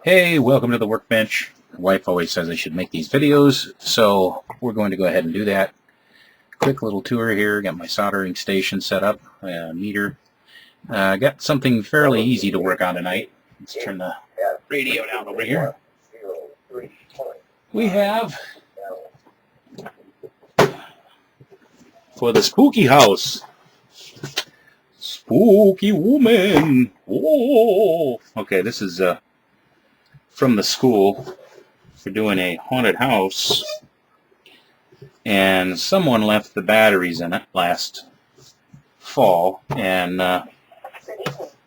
Hey, welcome to the workbench. My wife always says I should make these videos, so we're going to go ahead and do that. Quick little tour here. Got my soldering station set up, meter. Got something fairly easy to work on tonight. Let's turn the radio down over here. We have for the spooky house. Spooky woman. Whoa. Okay, this is from the school. We're doing a haunted house, and someone left the batteries in it last fall, and I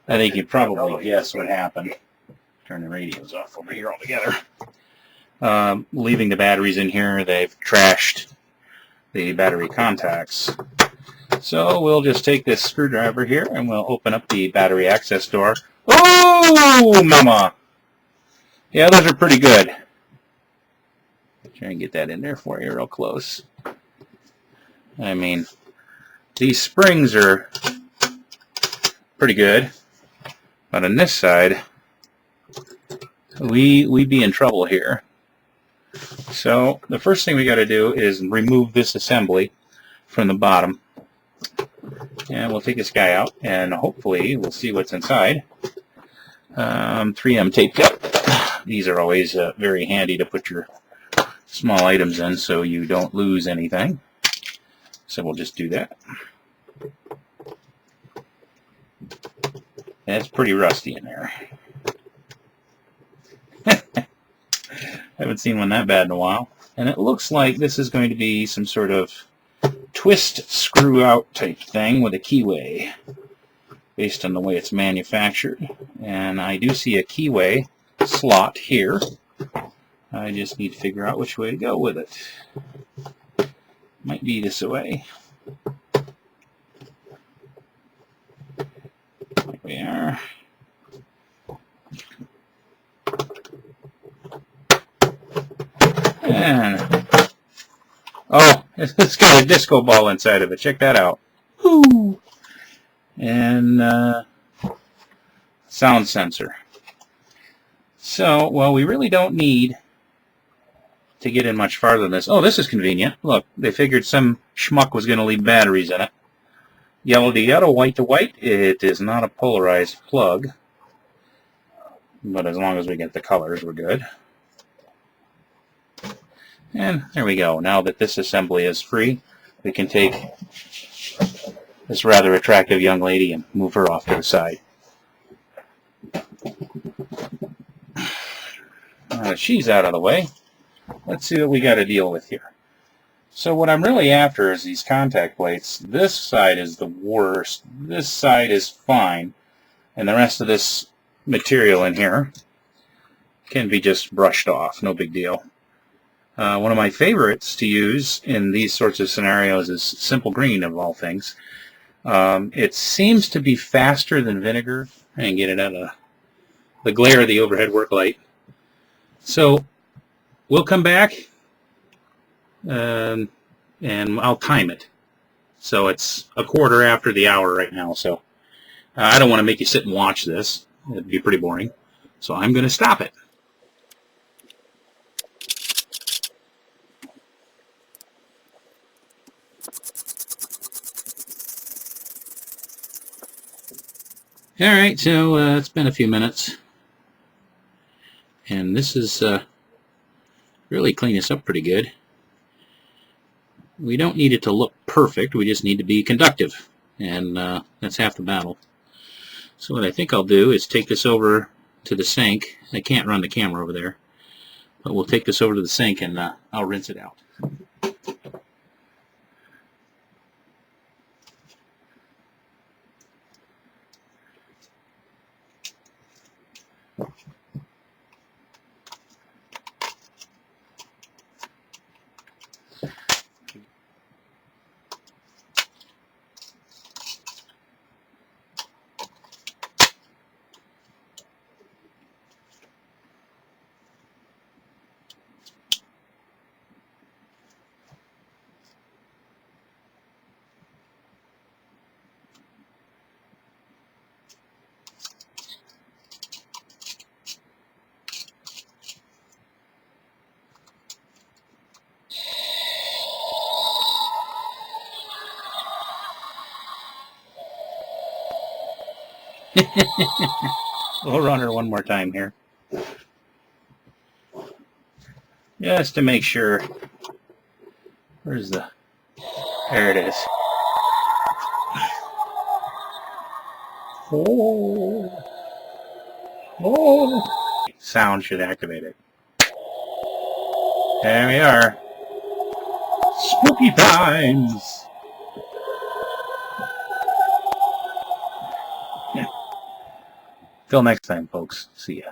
think you probably guess what happened. Turn the radios off over here altogether. Leaving the batteries in here, they've trashed the battery contacts. So we'll just take this screwdriver here and we'll open up the battery access door. Oh, mama! Yeah, those are pretty good. Try and get that in there for you real close. I mean, these springs are pretty good, but on this side, we be in trouble here. So the first thing we got to do is remove this assembly from the bottom, and we'll take this guy out, and hopefully we'll see what's inside. 3M tape up. These are always very handy to put your small items in so you don't lose anything. So we'll just do that. It's pretty rusty in there. Haven't seen one that bad in a while. And it looks like this is going to be some sort of twist screw out type thing with a keyway based on the way it's manufactured. And I do see a keyway slot here. I just need to figure out which way to go with it. Might be this way. There we are. And oh, it's got a disco ball inside of it. Check that out. Woo! And sound sensor. So, well, we really don't need to get in much farther than this. Oh, this is convenient. Look, they figured some schmuck was going to leave batteries in it. Yellow to yellow, white to white. It is not a polarized plug, but as long as we get the colors, we're good. And there we go. Now that this assembly is free, we can take this rather attractive young lady and move her off to the side. Now that she's out of the way, let's see what we got to deal with here. So what I'm really after is these contact plates. This side is the worst. This side is fine. And the rest of this material in here can be just brushed off. No big deal. One of my favorites to use in these sorts of scenarios is Simple Green, of all things. It seems to be faster than vinegar. And get it out of the glare of the overhead work light. So we'll come back and I'll time it. So it's a quarter after the hour right now. So I don't want to make you sit and watch this. It'd be pretty boring. So I'm going to stop it. Alright, so it's been a few minutes. And this is really clean this up pretty good. We don't need it to look perfect, we just need to be conductive. And that's half the battle. So what I think I'll do is take this over to the sink. I can't run the camera over there. But we'll take this over to the sink and I'll rinse it out. We'll run her one more time here. Just to make sure. Where's the... There it is. Oh. Oh. Sound should activate it. There we are. Spooky times. Yeah. Till next time, folks. See ya.